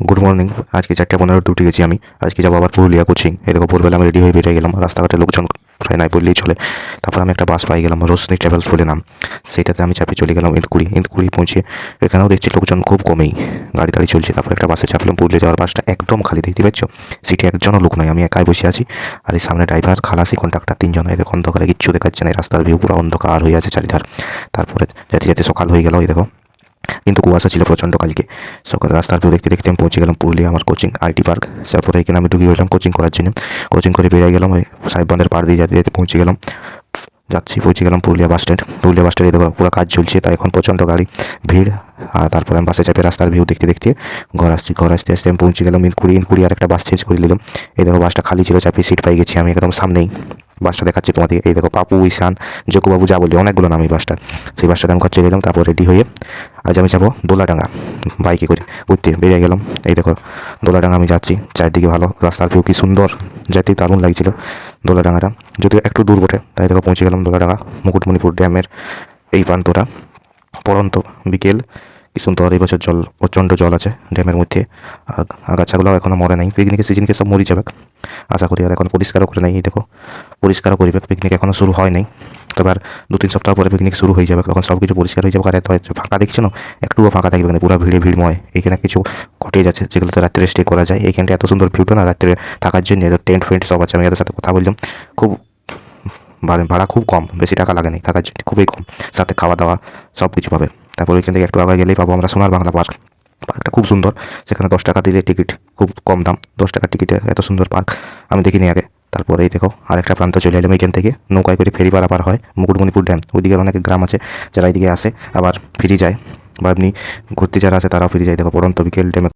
Good morning. আজকে 4:15 উঠে গেছি আমি। আজকে যাবো আবার পুরুলিয়া কোচিং। এই দেখো ভোরবেলা আমি রেডি হয়ে বেরিয়ে গেলাম। রাস্তাঘাটে লোকজন প্রায় নাই বললেই চলে। তারপর আমি একটা বাস পাই গেলাম, রোশনি ট্রাভেলস বলে নাম। সেইটাতে আমি চাপিয়ে চলে গেলাম ইন্দকুড়ি পৌঁছে এখানেও দেখছি লোকজন খুব কমেই, গাড়ি টাড়ি চলছে। তারপর একটা বাসে চাপলাম। পুরুলিয়া যাওয়ার বাসটা একদম খালি, দেখতে পাচ্ছ? সিটে একজনও লোক নয়, আমি একাই বসে আছি। আর এই সামনে ড্রাইভার, খালাসি, কন্ডাক্টর, তিনজন। এই দেখো অন্ধকারে কিচ্ছু দেখাচ্ছে না, এই রাস্তার ভিউ পুরো অন্ধকার হয়ে আছে চারিধার। তারপরে যেতে যেতে সকাল হয়ে গেল। এই দেখো কিন্তু কুয়াশা ছিল প্রচণ্ড কালকে। সকালে রাস্তার ভিউ দেখতে দেখতে আমি পৌঁছে গেলাম পুরুলিয়া আমার কোচিং আইটি পার্ক। তারপরে এখানে আমি ঢুকে গেলাম কোচিং করার জন্য। কোচিং করে বেরিয়ে গেলাম ওই সাহেব বাঁধের পাড় দিয়ে যেতে যেতে পৌঁছে গেলাম পুরুলিয়া বাস স্ট্যান্ড। পুরুলিয়া বাস স্ট্যান্ডে দেখো পুরো কাজ চলছে, তাই এখন প্রচণ্ড গাড়ি ভিড়। আর তারপরে আমি বাসে চাপে রাস্তার ভিউ দেখতে দেখতে ঘর আসতে আসতে আমি পৌঁছে গেলাম ইনকুড়ি। আর একটা বাস চেঞ্জ করে নিলাম। এই দেখো বাসটা খালি ছিল, চাপিয়ে সিট পাই গেছি আমি একদম সামনেই। বাসটা দেখাচ্ছি তোমাদের। এই দেখো পাপু, ঈশান, জকুবাবু, যা বলি অনেকগুলো নাম এই বাসটার। সেই বাসটাতে আমি ঘর চলে এলাম। তারপর রেডি হয়ে আজ আমি যাবো দোলাডাঙ্গা বাইকে করে ঘুরতে বেরিয়ে গেলাম। এই দেখো দোলাডাঙ্গা আমি যাচ্ছি, চারদিকে ভালো, রাস্তার ভিউ কি সুন্দর, যেতেই দারুণ লাগছিল দোলাডাঙ্গাটা। যদিও একটু দূর বটে, তাই দেখো পৌঁছে গেলাম দোলাডাঙ্গা। মুকুটমণিপুর ড্যামের এই প্রান্তটা পড়ন্ত বিকেল, কি সুন্দর। এই বছর জল, প্রচণ্ড জল আছে ড্যামের মধ্যে। আর আগাছাগুলো এখনও মরে নাই। পিকনিকের সিজনকে সব মরে যাবে আশা করি। আর এখন পরিষ্কারও করে নাই, এই দেখো পরিষ্কারও করিবে। পিকনিক এখনও শুরু হয় নাই, তবে আর 2-3 সপ্তাহ পরে পিকনিক শুরু হয়ে যাবে, তখন সব কিছু পরিষ্কার হয়ে যাবে। আর এত ফাঁকা দেখছো না, একটুও ফাঁকা থাকবে না, পুরো ভিড়ময়। এখানে কিছু কটেজ আছে যেগুলোতে রাত্রে স্টে করা যায়। এইখানটা এত সুন্দর ভিউটা না, রাত্রে থাকার জন্য টেন্ট ফেন্ট সব আছে। আমি এদের সাথে কথা বললাম, খুব ভাড়া খুব কম, বেশি টাকা লাগে নাই থাকার জন্য, খুবই কম। সাথে খাওয়া দাওয়া সব কিছু পাবে। তারপর ওইখান থেকে একটু আগে গেলেই পাবো আমরা সোনার বাংলা পার্ক। পার্কটা খুব সুন্দর, সেখানে 10 টাকা দিলে টিকিট, খুব কম দাম, 10 টাকার টিকিটে এত সুন্দর পার্ক আমি দেখিনি আগে। তারপরে এই দেখো আরেকটা প্রান্ত চলে এলাম। এইখান থেকে নৌকায় করে ফেরি পারাপার হয় মুকুটমণিপুর ড্যাম। ওইদিকে অনেক গ্রাম আছে যারা এইদিকে আসে আবার ফিরে যায়, বা এমনি ঘুরতে যারা আছে তারাও ফিরে যায়। দেখো পড়ন্ত বিকেল ড্যামে